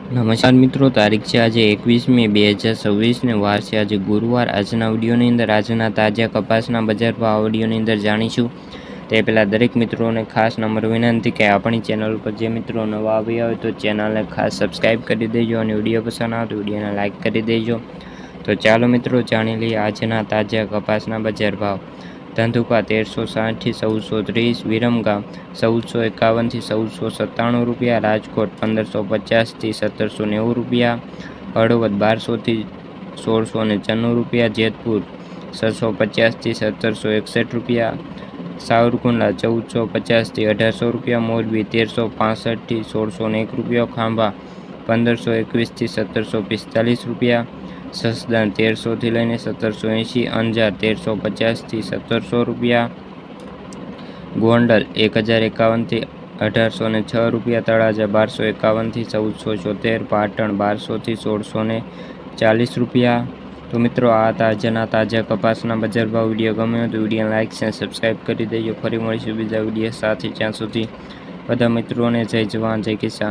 નમસ્કાર મિત્રો, તારીખ છે આજે 21 મે 2026 ને વાર છે આજે ગુરુવાર। આજના વિડીયોની અંદર આજના તાજા કપાસના બજાર ભાવ વિડીયોની અંદર જાણીશું। તે પહેલાં દરેક મિત્રોને ખાસ નમ્ર વિનંતી કે આપણી ચેનલ ઉપર જે મિત્રો નવા આવ્યા હોય તો ચેનલને ખાસ સબસ્ક્રાઈબ કરી દેજો અને વિડીયો પસંદ આવે તો વિડીયોને લાઇક કરી દેજો। તો ચાલો મિત્રો જાણી લઈએ આજના તાજા કપાસના બજાર ભાવ। ધંધુકા 1360 થી 1430, વિરમગામ 1451 થી 1497 રૂપિયા, રાજકોટ 1550 થી 1790 રૂપિયા, હળવદ 1200 થી 1694 રૂપિયા, જેતપુર 650 થી 1761 રૂપિયા, સાવરકુંડલા 1450 થી 1800 રૂપિયા, મોરબી 1365 થી 1601 રૂપિયા, ખાંભા 1521 થી 1745 રૂપિયા, સસદન 1300 થી લઈને 1780, અંજાર 1350 થી 1700 રૂપિયા, ગોંડલ 1051 થી 1806 રૂપિયા, તળાજા 1251 થી 1474, પાટણ 1200 થી 1640 રૂપિયા। તો મિત્રો આ તાજાના તાજા કપાસના બજાર ભાવ વિડીયો ગમ્યો તો વિડીયો લાઇક અને સબસ્ક્રાઈબ કરી દેજો। ફરી મળીશું બીજા વિડીયો સાથે, ત્યાં સુધી બધા મિત્રોને જય જવાન જય કિસાન।